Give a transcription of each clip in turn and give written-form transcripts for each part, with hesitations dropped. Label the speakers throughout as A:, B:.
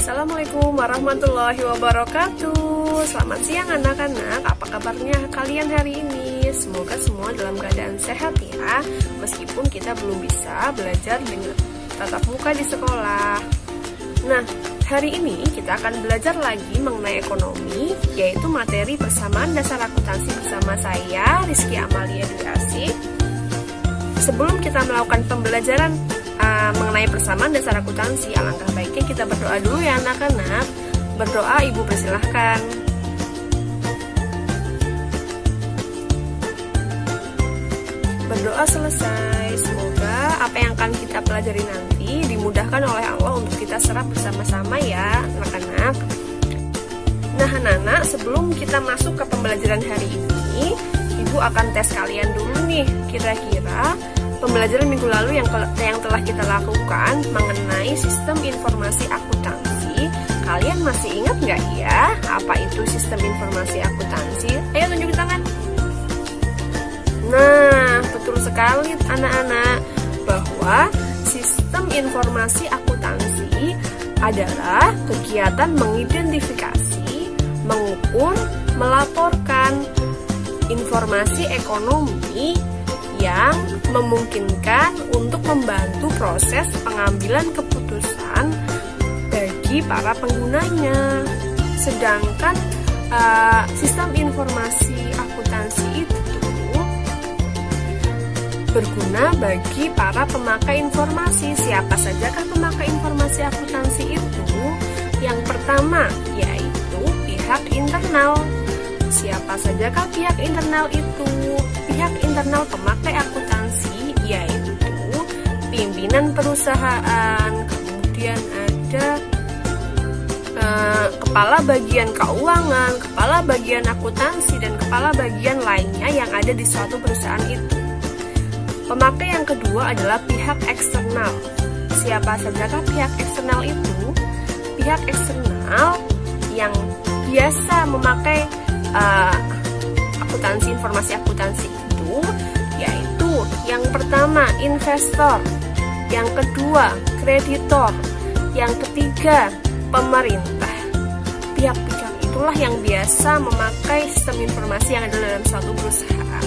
A: Assalamualaikum warahmatullahi wabarakatuh. Selamat siang anak-anak, apa kabarnya kalian hari ini? Semoga semua dalam keadaan sehat ya, meskipun kita belum bisa belajar dengan tatap muka di sekolah. Nah, hari ini kita akan belajar lagi mengenai ekonomi, yaitu materi persamaan dasar akuntansi bersama saya, Rizky Amalia Dwi Asih. Sebelum kita melakukan pembelajaran mengenai persamaan dasar akuntansi, alangkah baiknya kita berdoa dulu ya anak-anak. Berdoa, Ibu persilahkan. Berdoa selesai. Semoga apa yang akan kita pelajari nanti dimudahkan oleh Allah untuk kita serap bersama-sama ya anak-anak. Nah anak-anak, sebelum kita masuk ke pembelajaran hari ini, Ibu akan tes kalian dulu nih. Kira-kira pembelajaran minggu lalu yang telah kita lakukan mengenai sistem informasi akuntansi, kalian masih ingat nggak ya apa itu sistem informasi akuntansi? Ayo tunjukin tangan. Nah, betul sekali anak-anak, bahwa sistem informasi akuntansi adalah kegiatan mengidentifikasi, mengukur, melaporkan informasi ekonomi yang memungkinkan untuk membantu proses pengambilan keputusan bagi para penggunanya. Sedangkan sistem informasi akuntansi itu berguna bagi para pemakai informasi. Siapa sajakah pemakai informasi akuntansi itu? Yang pertama yaitu pihak internal. Siapa sajakah pihak internal itu? Pihak internal pemakai akuntansi yaitu pimpinan perusahaan, kemudian ada kepala bagian keuangan, kepala bagian akuntansi, dan kepala bagian lainnya yang ada di suatu perusahaan itu. Pemakai yang kedua adalah pihak eksternal. Siapa sajakah pihak eksternal itu? Pihak eksternal yang biasa memakai akuntansi, informasi akuntansi itu yaitu yang pertama investor, yang kedua kreditor, yang ketiga pemerintah. Pihak-pihak itulah yang biasa memakai sistem informasi yang ada dalam suatu perusahaan.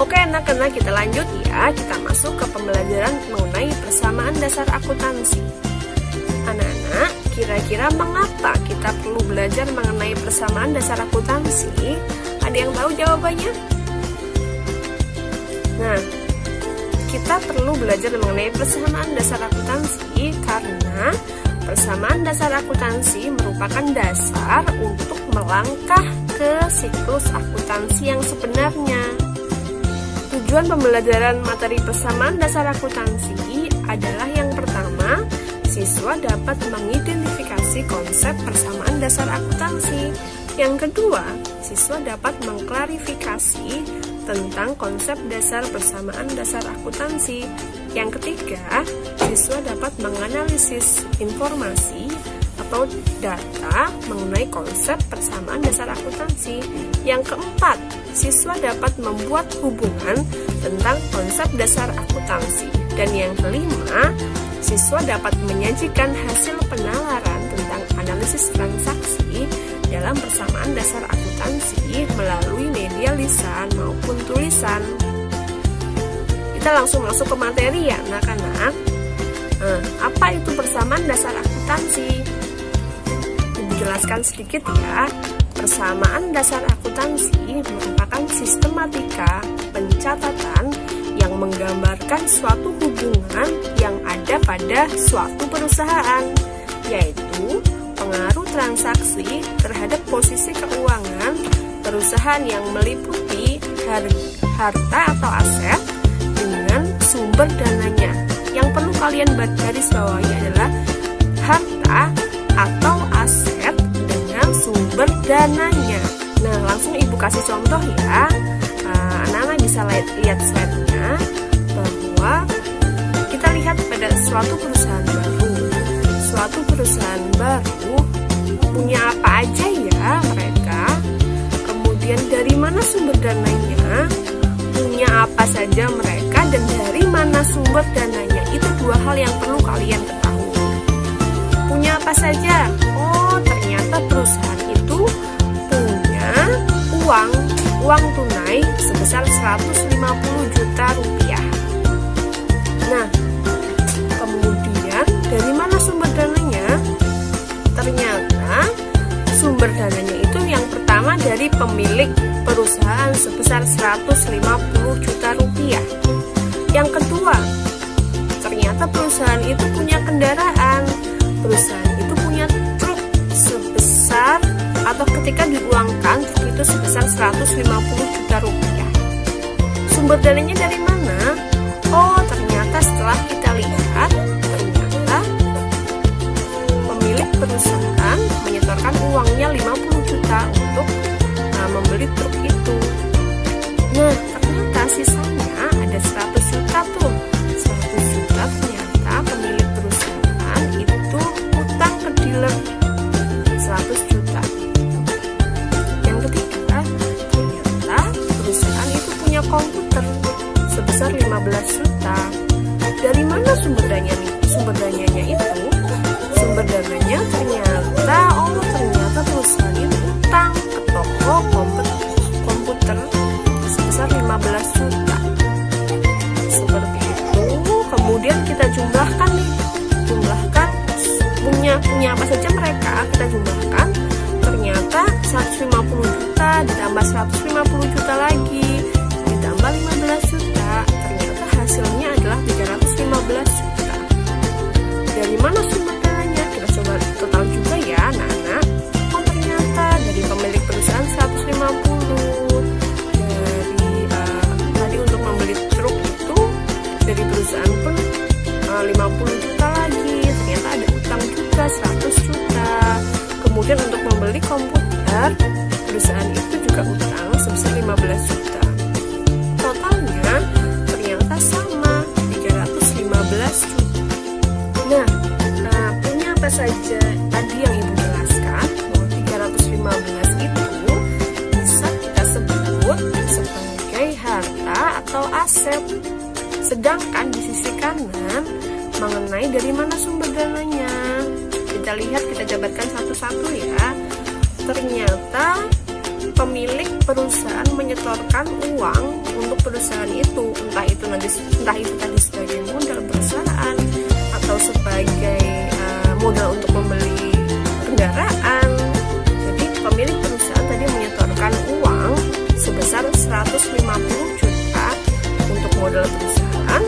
A: Oke anak-anak, kita lanjut ya, kita masuk ke pembelajaran mengenai persamaan dasar akuntansi. Anak-anak, kira-kira mengapa kita perlu belajar mengenai persamaan dasar akuntansi? Ada yang tahu jawabannya? Nah, kita perlu belajar mengenai persamaan dasar akuntansi karena persamaan dasar akuntansi merupakan dasar untuk melangkah ke siklus akuntansi yang sebenarnya. Tujuan pembelajaran materi persamaan dasar akuntansi adalah yang pertama, siswa dapat mengidentifikasi konsep persamaan dasar akuntansi. Yang kedua, siswa dapat mengklarifikasi tentang konsep dasar persamaan dasar akuntansi. Yang ketiga, siswa dapat menganalisis informasi atau data mengenai konsep persamaan dasar akuntansi. Yang keempat, siswa dapat membuat hubungan tentang konsep dasar akuntansi. Dan yang kelima, siswa dapat menyajikan hasil penalaran tentang analisis transaksi dalam persamaan dasar akuntansi melalui media lisan maupun tulisan. Kita langsung masuk ke materi ya anak-anak. Apa itu persamaan dasar akuntansi? Ibu jelaskan sedikit ya. Persamaan dasar akuntansi merupakan sistematika pencatatan yang menggambarkan suatu hubungan yang ada pada suatu perusahaan, yaitu pengaruh transaksi terhadap posisi keuangan perusahaan yang meliputi harta atau aset dengan sumber dananya. Yang perlu kalian garisbawahi adalah harta atau aset dengan sumber dananya. Nah, langsung Ibu kasih contoh ya. Anak-anak bisa lihat slide-nya, bahwa kita lihat pada suatu perusahaan baru. Suatu perusahaan baru punya apa aja ya mereka? Kemudian dari mana sumber dananya? Punya apa saja mereka dan dari mana sumber dananya? Itu dua hal yang perlu kalian ketahui. Punya apa apa saja? Oh, ternyata perusahaan itu punya uang tunai sebesar 150 juta rupiah. Nah, kemudian dari mana sumber dananya? Ternyata sumber dananya itu yang pertama dari pemilik perusahaan sebesar 150 juta rupiah. Yang kedua, ternyata perusahaan itu punya kendaraan. Perusahaan itu punya truk sebesar, atau ketika diuangkan truk itu sebesar 150 juta rupiah. Sumber dananya dari mana? Oh, ternyata setelah kita lihat, ternyata pemilik perusahaan menyetorkan uangnya 50 juta untuk membeli truk itu. Nah, ternyata sisanya ada 100 juta tuh. 100 juta ternyata pemilik perusahaan itu utang ke dealer 100 juta. Yang ketiga, ternyata perusahaan itu punya komputer sebesar 15 juta. Dari mana sumber dananya itu? Sumber dananya ternyata perusahaan itu utang ke toko komputer sebesar 15 juta. Seperti itu. Kemudian kita jumlahkan punya apa saja mereka, kita jumlahkan. Ternyata 150 juta ditambah 150 juta lagi ditambah 15 juta, ternyata hasilnya adalah 315 juta. Dari mana sumber dananya? Kita coba total juga ya anak-anak. Oh, ternyata dari pemilik perusahaan 150, dari tadi untuk membeli truk itu dari perusahaan pun 50 juta lagi, ternyata ada utang juga 100 juta. Kemudian untuk membeli komputer, perusahaan itu juga utang sebesar 15 juta. Totalnya ternyata sama 315 juta. Nah, punya apa saja tadi yang Ibu jelaskan, bahwa 315 itu bisa kita sebut sebagai harta atau aset. Sedangkan di sisi kanan mengenai dari mana sumber dananya, kita lihat, kita jabarkan satu-satu ya. Ternyata pemilik perusahaan menyetorkan uang untuk perusahaan itu, entah itu tadi sebagai modal perusahaan atau sebagai modal untuk membeli kendaraan. Jadi pemilik perusahaan tadi menyetorkan uang sebesar 150 juta untuk modal perusahaan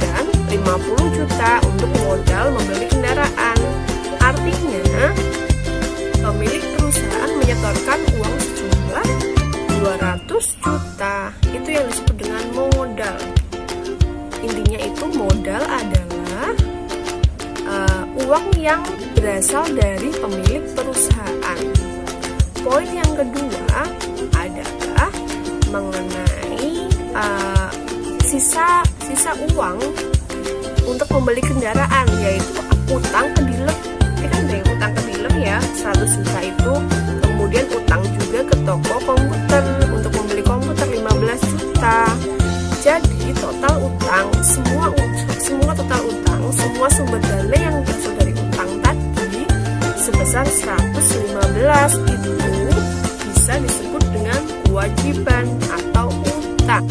A: dan 50 juta untuk modal membeli kendaraan. Artinya pemilik perusahaan menyetorkan uang sejumlah 200 juta. Itu yang disebut dengan modal. Intinya itu modal adalah uang yang berasal dari pemilik perusahaan. Poin yang kedua adalah mengenai sisa uang untuk membeli kendaraan, yaitu utang ke dealer. Kita kan ada yang utang ke dealer ya, 100 juta itu. Kemudian utang juga ke toko komputer untuk membeli komputer 15 juta. Jadi total utang, semua total utang, semua sumber dana yang berasal dari utang tadi sebesar 115 itu bisa disebut dengan kewajiban atau utang.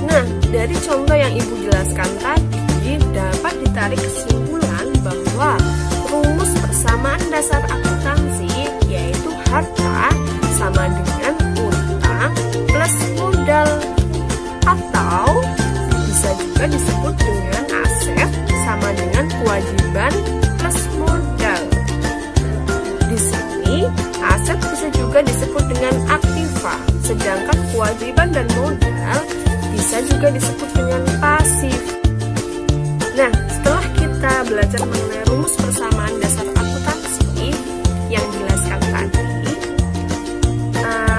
A: Nah, dari contoh yang Ibu jelaskan tadi dapat ditarik kesimpulan bahwa rumus persamaan dasar akuntansi yaitu harta sama dengan utang plus modal, atau bisa juga disebut dengan aset sama dengan kewajiban plus modal. Di sini aset bisa juga disebut dengan aktiva, sedangkan kewajiban dan modal bisa juga disebut dengan pasif. Nah, setelah kita belajar mengenai rumus persamaan dasar akuntansi yang dijelaskan tadi,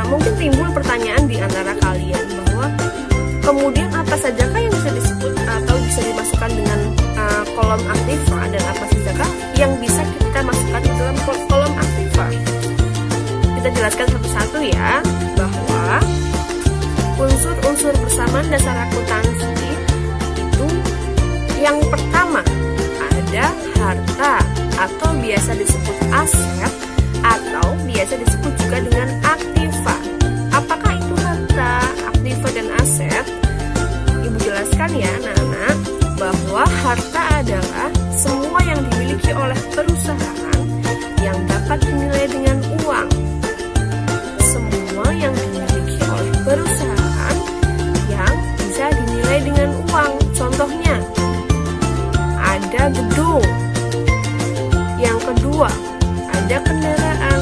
A: mungkin timbul pertanyaan di antara kalian bahwa kemudian apa sajakah yang bisa disebut atau bisa dimasukkan dengan kolom aktiva, dan apa sajakah yang bisa kita masukkan di dalam kolom aktiva. Kita jelaskan satu-satu ya, bahwa unsur-unsur persamaan dasar akuntansi itu yang pertama ada harta atau biaya biasa disebut aset atau biasa disebut juga dengan aktiva. Apakah itu harta, aktiva, dan aset? Ibu jelaskan ya anak-anak, bahwa harta adalah semua yang dimiliki oleh perusahaan yang dapat dinilai dengan uang. Semua yang dimiliki oleh perusahaan yang bisa dinilai dengan uang. Contohnya, ada gedung. Yang kedua, ada kendaraan.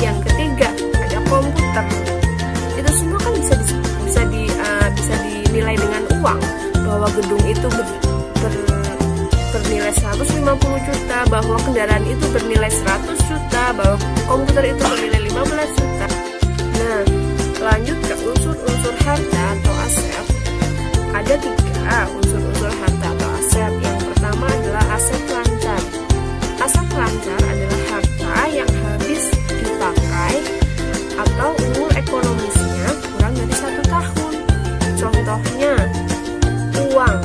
A: Yang ketiga, ada komputer. Itu semua kan bisa dinilai dengan uang. Bahwa gedung itu bernilai 150 juta, bahwa kendaraan itu bernilai 100 juta, bahwa komputer itu bernilai 15 juta. Nah, lanjut ke unsur-unsur harta atau aset. Ada 3 unsur-unsur harta atau aset. Yang pertama adalah aset lancar. Aset lancar adalah harta yang habis dipakai atau umur ekonomisnya kurang dari 1 tahun. Contohnya, uang.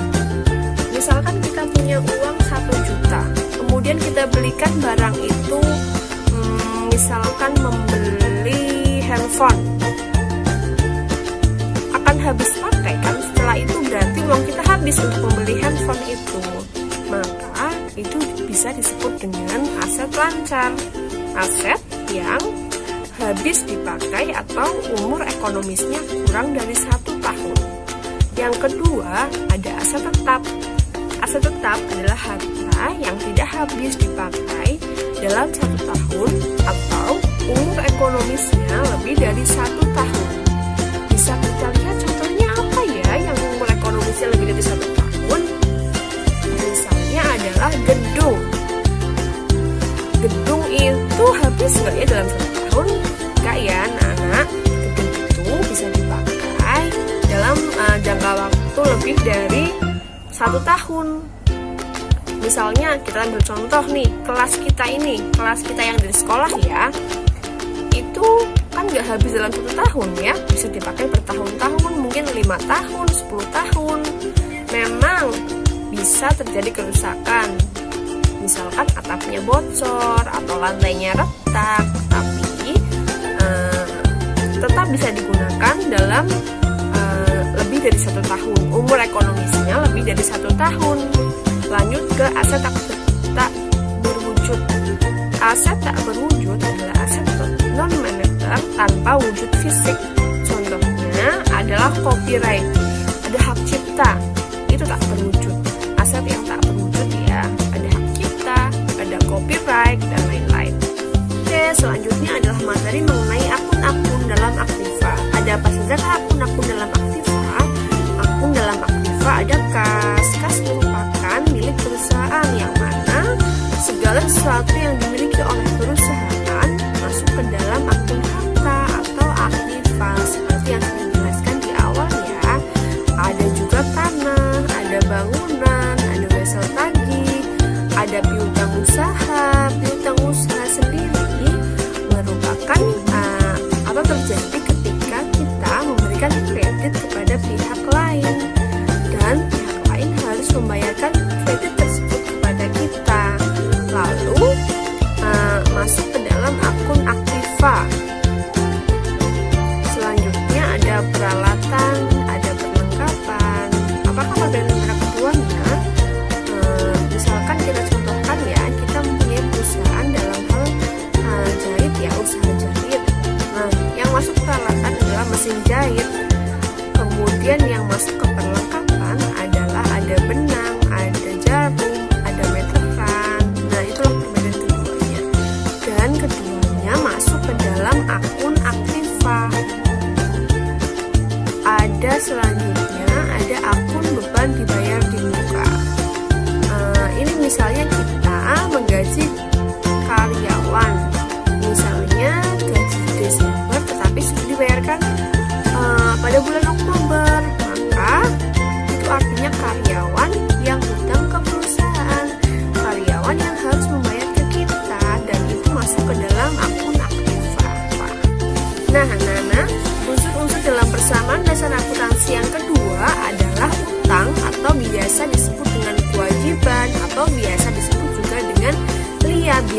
A: Misalkan kita punya uang 1 juta, kemudian kita belikan barang itu, misalkan membeli handphone, akan habis pakai kan. Setelah itu berarti uang kita habis untuk membeli handphone itu, maka itu bisa disebut dengan aset lancar, aset yang habis dipakai atau umur ekonomisnya kurang dari 1 tahun. Yang kedua, ada aset tetap. Aset tetap adalah harta yang tidak habis dipakai dalam 1 tahun atau umur ekonomisnya lebih dari 1 tahun. Bisa kita lihat contohnya apa ya yang umur ekonomisnya lebih dari 1 tahun? Misalnya adalah gedung. Gedung itu habis nggak ya dalam 1 tahun? Enggak ya anak-anak. Gedung itu bisa dipakai dalam jangka waktu lebih dari 1 tahun. Misalnya kita ambil contoh nih, kelas kita yang dari sekolah ya, itu kan nggak habis dalam 1 tahun ya, bisa dipakai bertahun-tahun, mungkin 5 tahun, 10 tahun. Memang bisa terjadi kerusakan, misalkan atapnya bocor atau lantainya retak, tapi tetap bisa digunakan dalam lebih dari 1 tahun. Umur ekonomisnya lebih dari 1 tahun. Lanjut ke aset tak berwujud. Aset tak berwujud adalah aset non-moneter tanpa wujud fisik. Contohnya adalah copyright. Ada hak cipta, itu tak berwujud. Aset yang tak berwujud ya, ada hak cipta, ada copyright, dan lain-lain. Oke, selanjutnya adalah materi mengenai akun-akun dalam aktiva. Ada apa saja akun-akun dalam aktiva? Akun dalam aktiva ada kas. Kas merupakan milik perusahaan yang mana segala sesuatu yang dimiliki oleh perusahaan masuk ke dalam akun harta atau aktiva. Seperti yang saya jelaskan di awal ya. Ada juga tanah, ada bangunan, ada wesel tagih, ada piutang usaha. Piutang usaha sendiri merupakan apa terjadi ketika kita memberikan kredit kepada pihak lain dan pihak lain harus membayarkan kredit tersebut kepada kita. Lalu masuk ke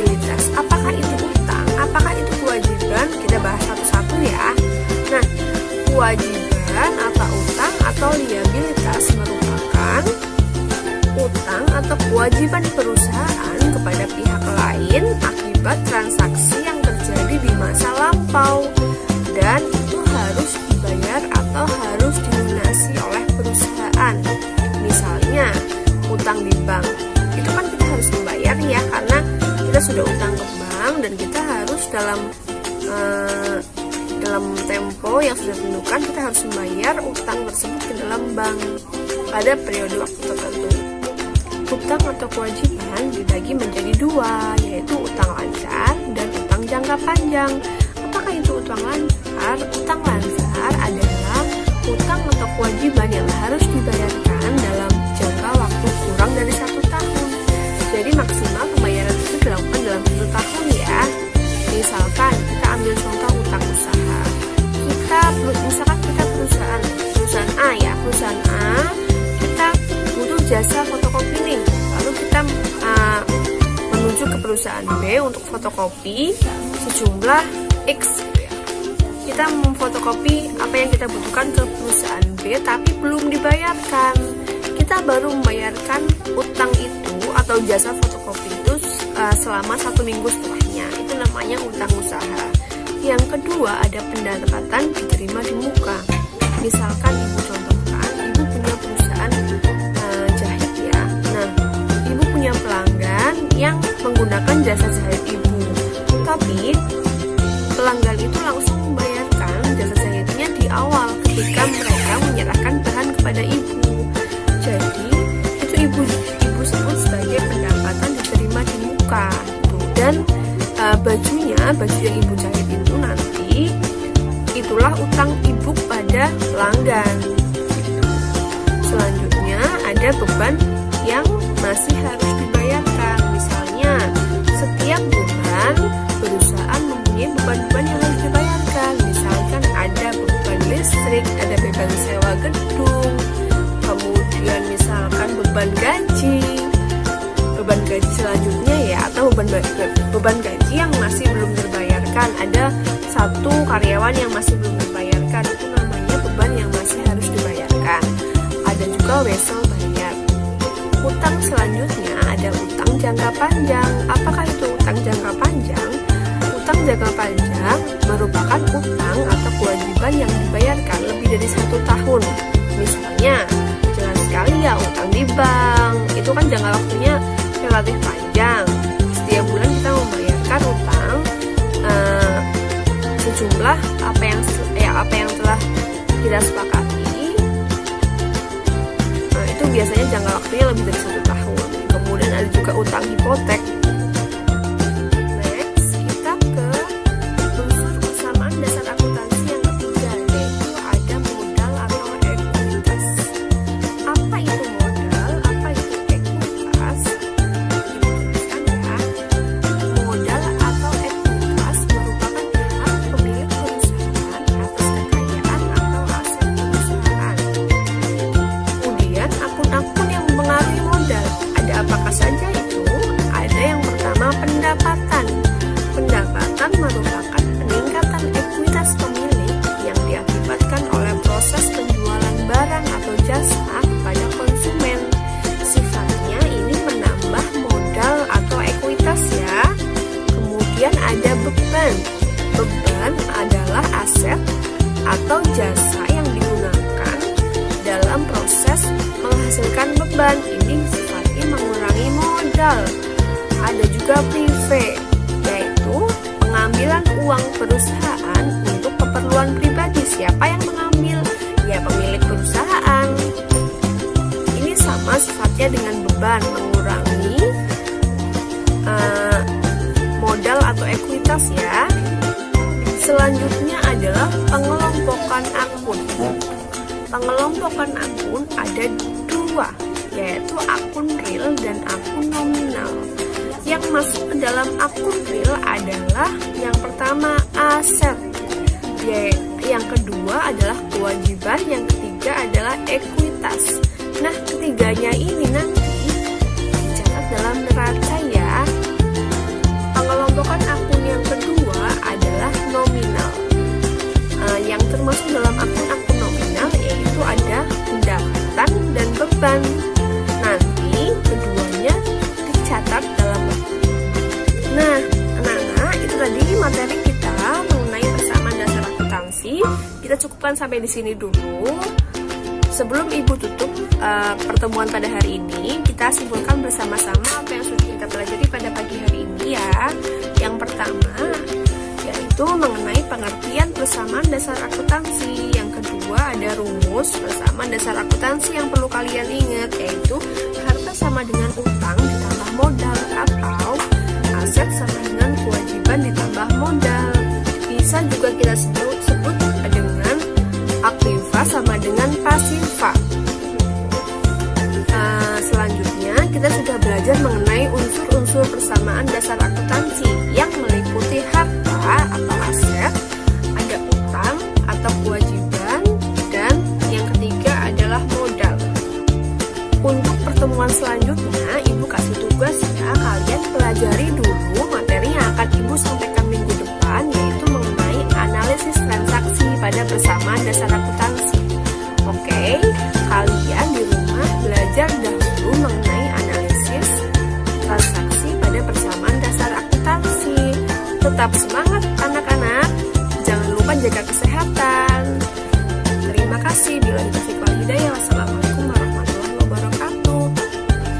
A: liabilitas. Apakah itu utang? Apakah itu kewajiban? Kita bahas satu-satu ya. Nah, kewajiban atau utang atau liabilitas merupakan utang atau kewajiban perusahaan kepada pihak lain akibat transaksi yang terjadi di masa lampau, dan itu harus dibayar atau harus dilunasi oleh perusahaan. Misalnya utang di bank, itu kan kita harus membayar ya, karena kita sudah utang ke bank dan kita harus dalam tempo yang sudah ditentukan kita harus membayar utang tersebut ke dalam bank pada periode waktu tertentu. Utang atau kewajiban dibagi menjadi dua, yaitu utang lancar dan utang jangka panjang. Apakah itu utang lancar? Utang lancar adalah utang atau kewajiban yang harus dibayarkan dalam jangka waktu kurang dari 1 tahun. Jadi maksimal pembayaran itu dilakukan dalam 1 tahun ya. Misalkan kita ambil contoh utang usaha. Misalkan kita perusahaan A ya, perusahaan A kita butuh jasa fotokopi nih. Lalu kita menuju ke perusahaan B untuk fotokopi sejumlah X. Kita memfotokopi apa yang kita butuhkan ke perusahaan B tapi belum dibayarkan. Kita baru membayarkan utang itu atau jasa fotokopi itu selama 1 minggu setelahnya. Itu namanya utang usaha. Yang kedua ada pendapatan diterima di muka. Misalkan ibu contohkan, ibu punya perusahaan jahit ya. Nah, ibu punya pelanggan yang menggunakan jasa jahit ibu. Tapi pelanggan itu langsung membayarkan jasa jahitnya di awal ketika mereka menyerahkan bahan kepada ibu. Jadi itu ibu sebut sebagai pendapatan diterima di muka. Dan baju yang ibu jahit itu nanti itulah utang ibu pada pelanggan. Selanjutnya ada beban yang masih harus dibayarkan. Misalnya setiap bulan perusahaan mempunyai beban-beban yang harus dibayarkan. Misalkan ada beban listrik, ada beban sewa gedung, kemudian misalkan beban gaji selanjutnya ya, atau beban gaji yang masih belum terbayarkan. Ada 1 karyawan yang masih belum terbayarkan, itu namanya beban yang masih harus dibayarkan. Ada juga wesel bayar. Utang selanjutnya ada utang jangka panjang. Apakah itu utang jangka panjang? Utang jangka panjang merupakan utang atau kewajiban yang dibayarkan lebih dari 1 tahun. Misalnya jelas sekali ya utang di bank, itu kan jangka waktunya relatif panjang. Setiap bulan kita membayarkan utang sejumlah apa yang telah kita sepakati. Itu biasanya jangka waktunya lebih dari 1 tahun. Kemudian ada juga utang hipotek. Next, kita ke unsur persamaan dasar akuntansi yang ketiga, yaitu ada modal atau ekuitas. Apa itu modal? Apa itu ekuitas? Modal atau ekuitas merupakan hak pemilik perusahaan atas kekayaan atau aset perusahaan. Kemudian akun-akun yang mempengaruhi modal, ada apakah saja itu? Ada yang pertama pendapatan. Pendapatan merupakan peningkatan ekuitas pemilik yang diakibatkan oleh proses penjualan barang atau jasa kepada konsumen. Sifatnya ini menambah modal atau ekuitas ya. Kemudian ada beban. Beban adalah aset atau jasa yang digunakan dalam proses menghasilkan beban. Ini sifatnya mengurangi modal. Ada juga prive, yaitu pengambilan uang perusahaan untuk keperluan pribadi. Siapa yang mengambil? Ya pemilik perusahaan. Ini sama sifatnya dengan beban, mengurangi modal atau ekuitas ya. Selanjutnya adalah pengelompokan akun. Pengelompokan akun ada 2, yaitu akun real dan akun nominal. Yang masuk ke dalam akun real adalah yang pertama aset, yang kedua adalah kewajiban, yang ketiga adalah ekuitas. Nah, ketiganya ini nanti dicatat dalam neraca ya. cukupkan sampai di sini dulu. Sebelum Ibu tutup pertemuan pada hari ini, kita simpulkan bersama-sama apa yang sudah kita pelajari pada pagi hari ini ya. Yang pertama, yaitu mengenai pengertian persamaan dasar akuntansi. Yang kedua, ada rumus persamaan dasar akuntansi yang perlu kalian ingat, yaitu harta sama dengan utang ditambah modal, atau aset sama dengan kewajiban ditambah modal. Bisa juga kita sebut dengan aktiva sama dengan pasiva. Selanjutnya kita sudah belajar mengenai unsur-unsur persamaan dasar akuntansi yang meliputi harta atau aset, ada utang atau kewajiban, dan yang ketiga adalah modal. Untuk pertemuan selanjutnya, Ibu kasih tugas ya, kalian pelajari dulu materi yang akan Ibu sampaikan minggu depan, yaitu mengenai analisis transaksi pada persamaan dasar akuntansi. Oke, kalian di rumah belajar dahulu mengenai analisis transaksi pada persamaan dasar akuntansi. Tetap semangat anak-anak, jangan lupa jaga kesehatan. Terima kasih. Bila dikasih hidayah. Wassalamualaikum warahmatullahi wabarakatuh.